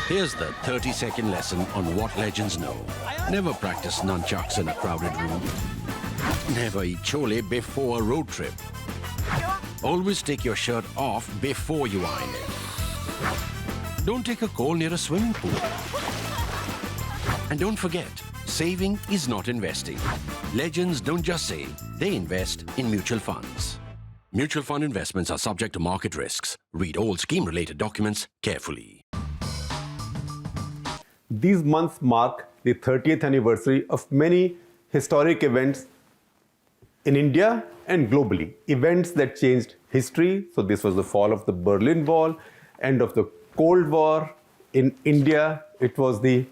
Here's the 30-second lesson on what legends know. Never practice nunchucks in a crowded room. Never eat chole before a road trip. Always take your shirt off before you iron it. Don't take a call near a swimming pool. And don't forget, saving is not investing. Legends don't just save, they invest in mutual funds. Mutual fund investments are subject to market risks. Read all scheme-related documents carefully. These months mark the 30th anniversary of many historic events in India and globally. Events that changed history. So this was the fall of the Berlin Wall, end of the Cold War. In India, it was the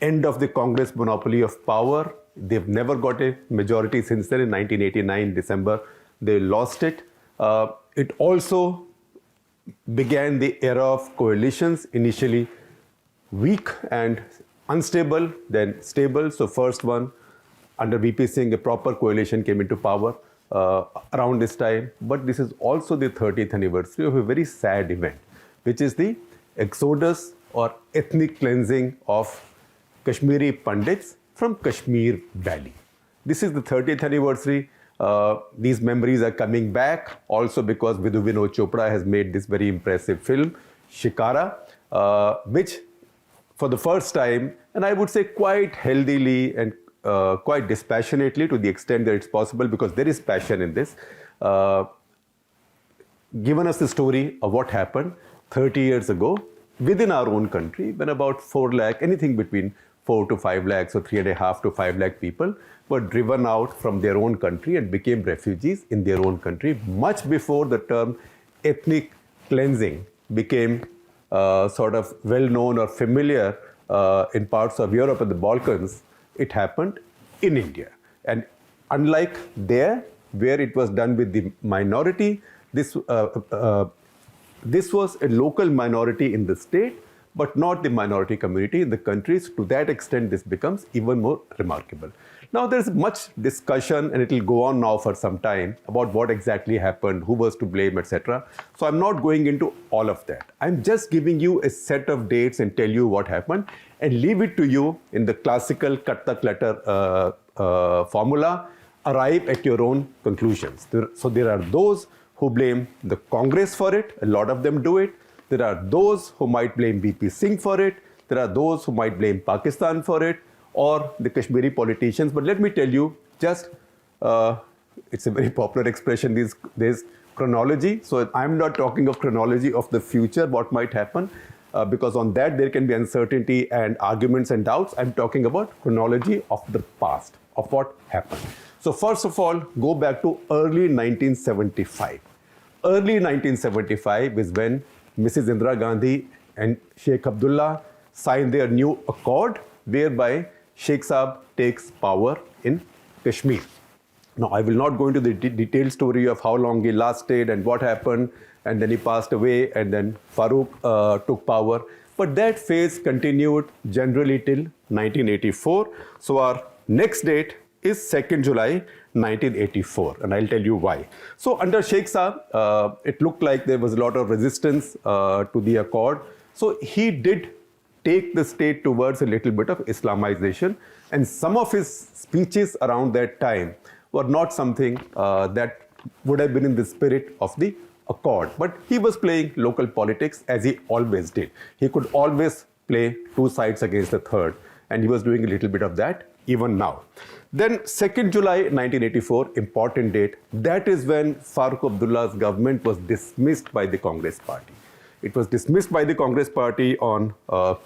end of the Congress monopoly of power. They've never got a majority since then. In 1989, December, they lost it. It also began the era of coalitions, initially weak and unstable, then stable. So first one, under VP Singh, a proper coalition came into power around this time. But this is also the 30th anniversary of a very sad event, which is the exodus or ethnic cleansing of Kashmiri Pandits from Kashmir Valley. This is the 30th anniversary. These memories are coming back also because Vidhu Vinod Chopra has made this very impressive film, Shikara, which for the first time, and I would say quite healthily and quite dispassionately to the extent that it's possible, because there is passion in this, given us the story of what happened 30 years ago within our own country, when about 4 lakh, anything between 4 to 5 lakhs or 3.5 to 5 lakh people were driven out from their own country and became refugees in their own country, much before the term ethnic cleansing became sort of well-known or familiar in parts of Europe and the Balkans. It happened in India. And unlike there, where it was done with the minority, this was a local minority in the state, but not the minority community in the countries. To that extent, this becomes even more remarkable. Now, there's much discussion, and it will go on now for some time, about what exactly happened, who was to blame, etc. So I'm not going into all of that. I'm just giving you a set of dates and tell you what happened, and leave it to you in the classical cut the clutter formula. Arrive at your own conclusions. So there are those who blame the Congress for it. A lot of them do it. There are those who might blame VP Singh for it. There are those who might blame Pakistan for it, or the Kashmiri politicians. But let me tell you, just, it's a very popular expression, there's chronology. So I'm not talking of chronology of the future, what might happen, because on that there can be uncertainty and arguments and doubts. I'm talking about chronology of the past, of what happened. So first of all, go back to early 1975. Early 1975 is when Mrs. Indira Gandhi and Sheikh Abdullah signed their new accord, whereby Sheikh Saab takes power in Kashmir. Now, I will not go into the detailed story of how long he lasted and what happened, and then he passed away, and then Farooq took power. But that phase continued generally till 1984. So our next date is 2nd July 1984, and I'll tell you why. So under Sheikh Saab, it looked like there was a lot of resistance to the accord. So he did take the state towards a little bit of Islamization, and some of his speeches around that time were not something that would have been in the spirit of the accord. But he was playing local politics, as he always did. He could always play two sides against the third, and he was doing a little bit of that even now. Then 2nd July 1984, important date, that is when Farooq Abdullah's government was dismissed by the Congress party. It was dismissed by the Congress party on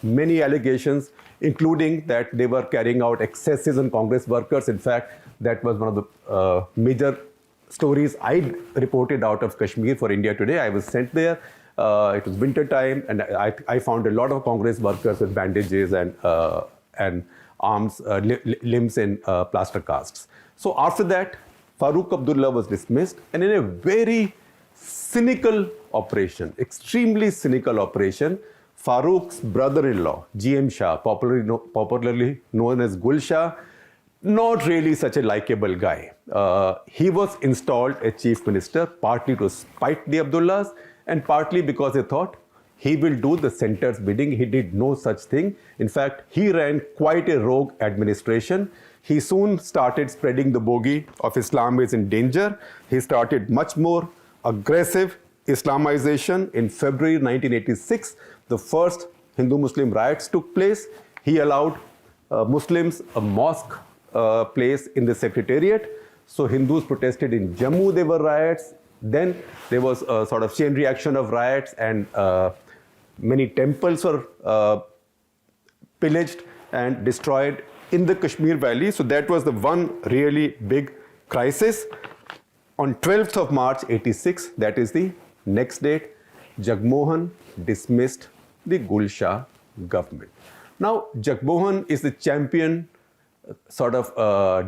many allegations, including that they were carrying out excesses on Congress workers. In fact, that was one of the major stories I reported out of Kashmir for India Today. I was sent there. It was winter time, and I found a lot of Congress workers with bandages and arms, limbs in plaster casts. So after that, Farooq Abdullah was dismissed, and in a very cynical operation, extremely cynical operation, Farooq's brother-in-law, GM Shah, popularly known as Gul Shah, not really such a likable guy. He was installed as chief minister, partly to spite the Abdullahs, and partly because they thought he will do the center's bidding. He did no such thing. In fact, he ran quite a rogue administration. He soon started spreading the bogey of Islam is in danger. He started much more aggressive Islamization. In February 1986, the first Hindu-Muslim riots took place. He allowed Muslims a mosque place in the secretariat. So Hindus protested in Jammu, there were riots. Then there was a sort of chain reaction of riots, and many temples were pillaged and destroyed in the Kashmir Valley. So that was the one really big crisis. On 12th of March 86, that is the next date, Jagmohan dismissed the Gul Shah government. Now, Jagmohan is the champion sort of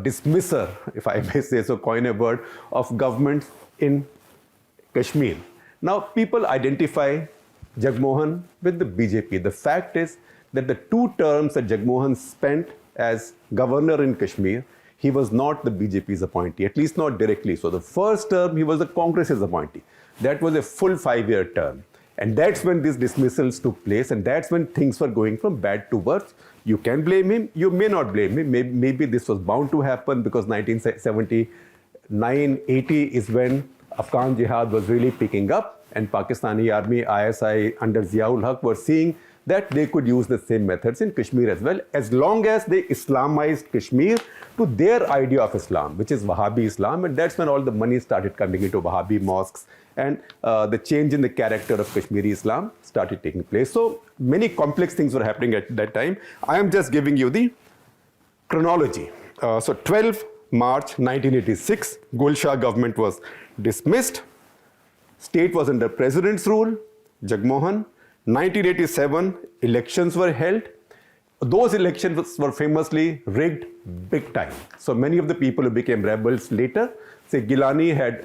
dismisser, if I may say so, coin a word, of governments in Kashmir. Now, people identify Jagmohan with the BJP. The fact is that the 2 terms that Jagmohan spent as governor in Kashmir, he was not the BJP's appointee, at least not directly. So the first term, he was the Congress's appointee. That was a full 5-year term. And that's when these dismissals took place, and that's when things were going from bad to worse. You can blame him, you may not blame him. Maybe this was bound to happen because 1979-80 is when Afghan jihad was really picking up, and Pakistani army, ISI under Ziaul Haq were seeing that they could use the same methods in Kashmir as well, as long as they Islamized Kashmir to their idea of Islam, which is Wahhabi Islam. And that's when all the money started coming into Wahhabi mosques, and the change in the character of Kashmiri Islam started taking place. So many complex things were happening at that time. I am just giving you the chronology. So 12 March 1986, Gul Shah government was dismissed. State was under president's rule, Jagmohan. 1987, elections were held. Those elections were famously rigged big time. So many of the people who became rebels later, say Gilani had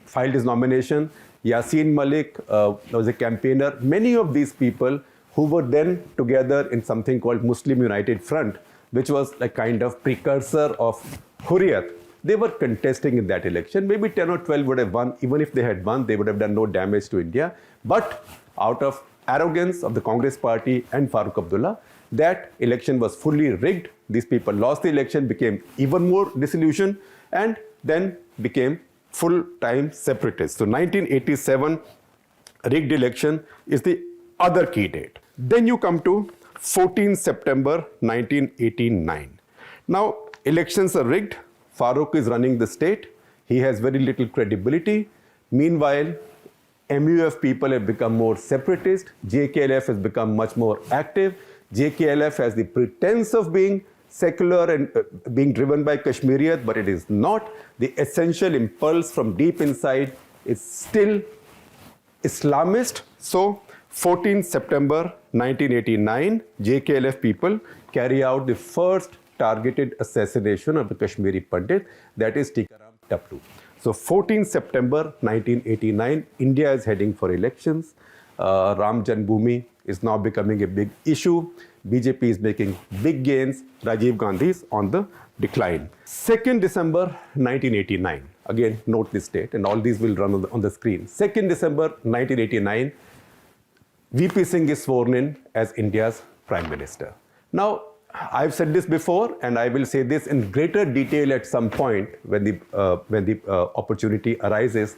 filed his nomination, Yasin Malik was a campaigner. Many of these people who were then together in something called Muslim United Front, which was a kind of precursor of Hurriyat, they were contesting in that election. Maybe 10 or 12 would have won. Even if they had won, they would have done no damage to India. But out of arrogance of the Congress party and Farooq Abdullah, that election was fully rigged. These people lost the election, became even more disillusioned, and then became full-time separatists. So 1987 rigged election is the other key date. Then you come to 14 September 1989. Now, elections are rigged. Farooq is running the state. He has very little credibility. Meanwhile, MUF people have become more separatist. JKLF has become much more active. JKLF has the pretense of being secular and being driven by Kashmiriyat, but it is not. The essential impulse from deep inside is still Islamist. So 14 September 1989, JKLF people carry out the first targeted assassination of the Kashmiri Pandit, that is Tikaram Taplu. So 14 September 1989, India is heading for elections. Ram Janmabhoomi is now becoming a big issue. BJP is making big gains. Rajiv Gandhi is on the decline. 2nd December 1989, again note this date, and all these will run on the screen. 2nd December 1989, VP Singh is sworn in as India's Prime Minister. Now, I've said this before, and I will say this in greater detail at some point when the opportunity arises,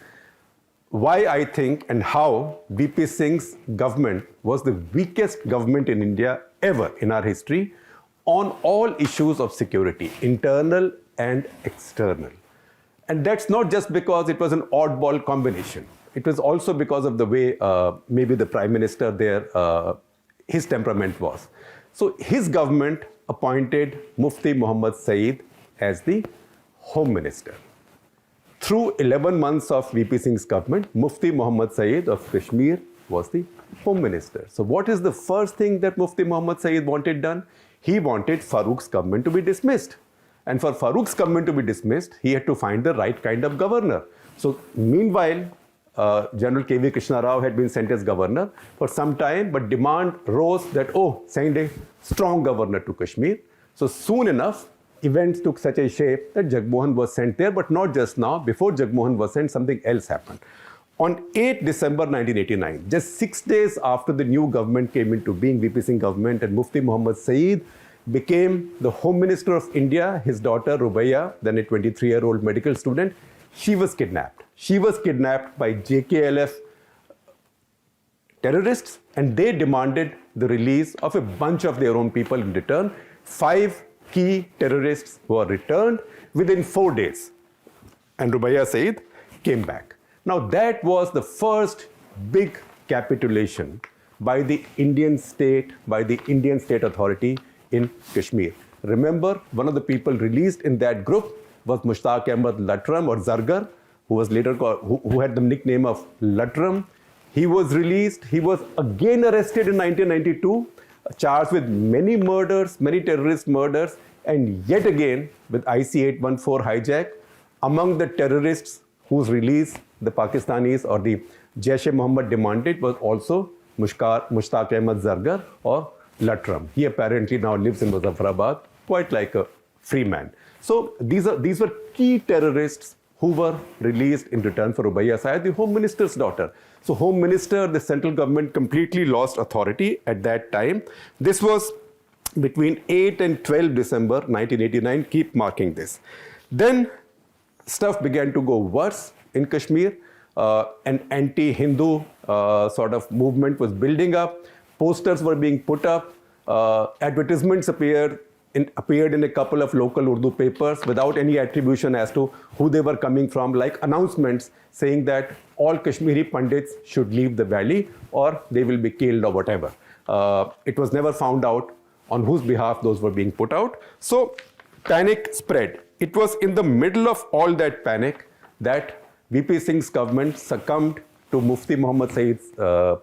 why I think and how VP Singh's government was the weakest government in India ever in our history on all issues of security, internal and external. And that's not just because it was an oddball combination. It was also because of the way maybe the Prime Minister there, his temperament was. So his government appointed Mufti Muhammad Saeed as the Home Minister. Through 11 months of VP Singh's government, Mufti Muhammad Saeed of Kashmir was the Home Minister. So what is the first thing that Mufti Muhammad Saeed wanted done? He wanted Farooq's government to be dismissed. And for Farooq's government to be dismissed, he had to find the right kind of governor. So meanwhile, General K.V. Krishna Rao had been sent as governor for some time, but demand rose that, send a strong governor to Kashmir. So soon enough, events took such a shape that Jagmohan was sent there, but not just now. Before Jagmohan was sent, something else happened. On 8 December 1989, just 6 days after the new government came into being, VP Singh government, and Mufti Muhammad Saeed became the Home Minister of India, his daughter Rubaiya, then a 23-year-old medical student, she was kidnapped. She was kidnapped by JKLF terrorists, and they demanded the release of a bunch of their own people in return. 5 key terrorists were returned within 4 days, and Rubaiya Saeed came back. Now that was the first big capitulation by the Indian state, by the Indian state authority in Kashmir. Remember, one of the people released in that group was Mushtaq Ahmad Latram, or Zargar, who was later called, who had the nickname of Latram. He was released. He was again arrested in 1992, charged with many murders, many terrorist murders, and yet again with IC-814 hijack. Among the terrorists whose release the Pakistanis or the Jaish-e-Mohammed demanded was also Mushtaq Ahmad Zargar, or Latram. He apparently now lives in Muzaffarabad, quite like a free man. So these were key terrorists who were released in return for Rubaiya Saeed, the Home Minister's daughter. So Home Minister, the central government completely lost authority at that time. This was between 8 and 12 December 1989. Keep marking this. Then stuff began to go worse in Kashmir. An anti-Hindu sort of movement was building up. Posters were being put up. Advertisements appeared in a couple of local Urdu papers without any attribution as to who they were coming from, like announcements saying that all Kashmiri Pandits should leave the valley or they will be killed or whatever. It was never found out on whose behalf those were being put out. So panic spread. It was in the middle of all that panic that VP Singh's government succumbed to Mufti Muhammad Saeed's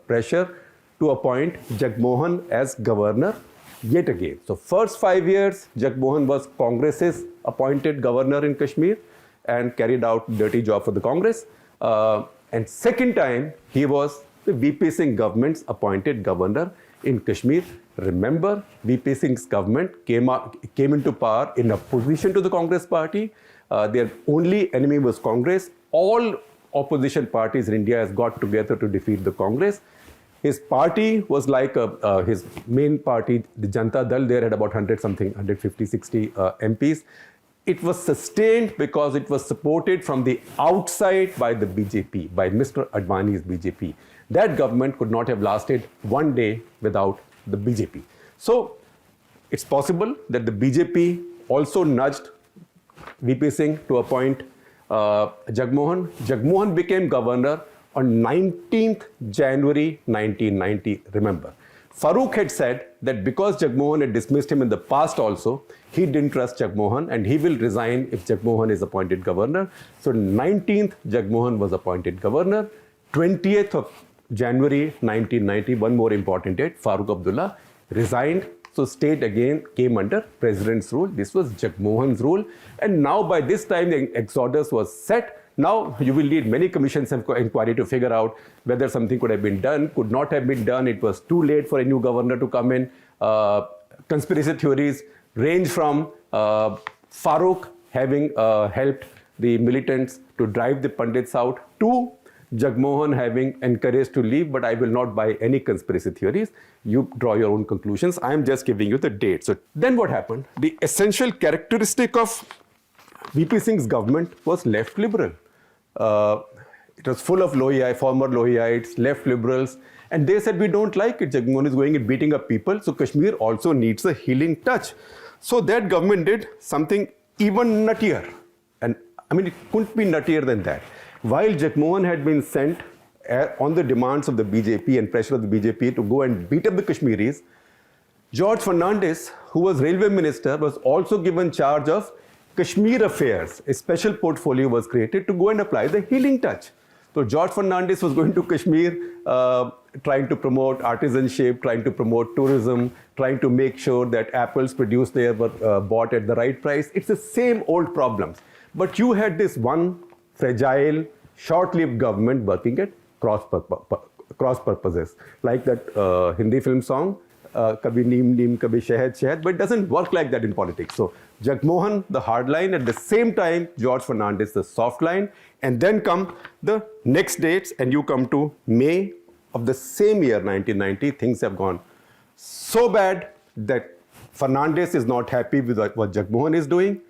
pressure to appoint Jagmohan as governor yet again. So first 5 years, Jagmohan was Congress's appointed governor in Kashmir and carried out dirty job for the Congress. And second time, he was the VP Singh government's appointed governor in Kashmir. Remember, VP Singh's government came into power in opposition to the Congress party. Their only enemy was Congress. All opposition parties in India has got together to defeat the Congress. His party was like his main party, the Janata Dal, there had about 150, 60 MPs. It was sustained because it was supported from the outside by the BJP, by Mr. Advani's BJP. That government could not have lasted one day without the BJP. So it's possible that the BJP also nudged VP Singh to appoint Jagmohan. Jagmohan became governor on 19th January 1990, remember. Farooq had said that because Jagmohan had dismissed him in the past also, he didn't trust Jagmohan and he will resign if Jagmohan is appointed governor. So 19th, Jagmohan was appointed governor. 20th of January 1990, one more important date, Farooq Abdullah resigned. So state again came under president's rule. This was Jagmohan's rule. And now by this time, the exodus was set. Now you will need many commissions of inquiry to figure out whether something could have been done, could not have been done. It was too late for a new governor to come in. Conspiracy theories range from Farooq having helped the militants to drive the Pandits out to Jagmohan having encouraged to leave, but I will not buy any conspiracy theories. You draw your own conclusions. I am just giving you the date. So then what happened? The essential characteristic of VP Singh's government was left liberal. It was full of former Lohiites, left liberals, and they said, we don't like it. Jagmohan is going and beating up people, so Kashmir also needs a healing touch. So that government did something even nuttier. And I mean, it couldn't be nuttier than that. While Jagmohan had been sent on the demands of the BJP and pressure of the BJP to go and beat up the Kashmiris, George Fernandes, who was railway minister, was also given charge of Kashmir affairs. A special portfolio was created to go and apply the healing touch. So George Fernandes was going to Kashmir, trying to promote artisanship, trying to promote tourism, trying to make sure that apples produced there were bought at the right price. It's the same old problems. But you had this one fragile, short-lived government working at cross purposes. Like that Hindi film song, kabhi neem, kabhi shahad, but it doesn't work like that in politics. So Jagmohan, the hard line, at the same time, George Fernandez, the soft line, and then come the next dates, and you come to May of the same year, 1990, things have gone so bad that Fernandez is not happy with what Jagmohan is doing.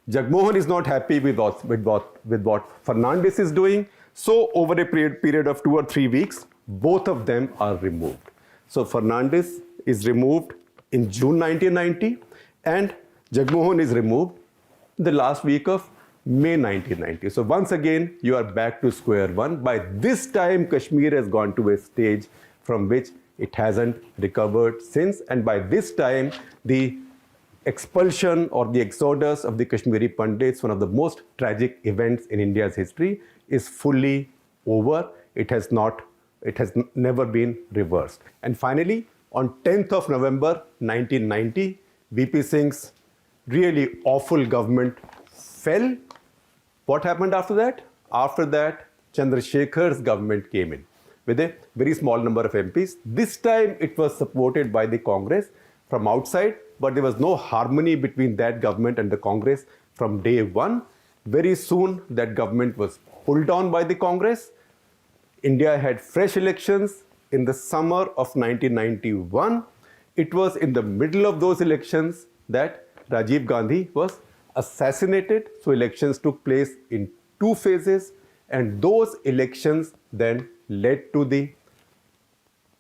Jagmohan is not happy with what Fernandez is doing. So over a period of 2 or 3 weeks, both of them are removed. So Fernandez is removed in June 1990, and Jagmohan is removed the last week of May 1990. So once again, you are back to square one. By this time, Kashmir has gone to a stage from which it hasn't recovered since. And by this time, the expulsion or the exodus of the Kashmiri Pandits, one of the most tragic events in India's history, is fully over. It has never been reversed. And finally, on 10th of November 1990, VP Singh's really awful government fell. What happened after that? After that, Chandrasekhar's government came in with a very small number of MPs. This time it was supported by the Congress from outside, but there was no harmony between that government and the Congress from day one. Very soon that government was pulled down by the Congress. India had fresh elections in the summer of 1991. It was in the middle of those elections that Rajiv Gandhi was assassinated. So elections took place in 2 phases, and those elections then led to the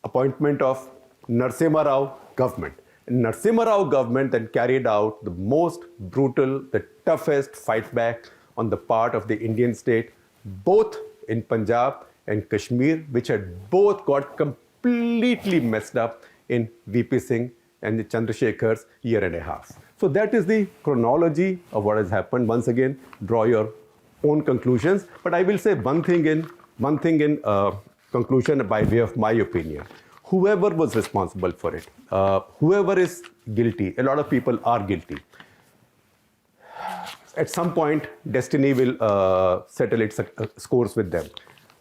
appointment of Narasimha Rao government. And Narasimha Rao government then carried out the most brutal, the toughest fight back on the part of the Indian state, both in Punjab and Kashmir, which had both got completely messed up in VP Singh and the Chandrasekhar's year and a half. So that is the chronology of what has happened. Once again, draw your own conclusions. But I will say one thing in conclusion by way of my opinion. Whoever was responsible for it, whoever is guilty, a lot of people are guilty. At some point, destiny will settle its scores with them.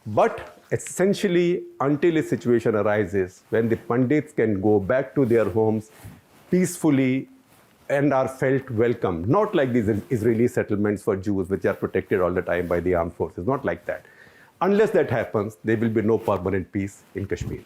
But essentially, until a situation arises when the Pandits can go back to their homes peacefully and are felt welcome, not like these Israeli settlements for Jews, which are protected all the time by the armed forces, not like that. Unless that happens, there will be no permanent peace in Kashmir.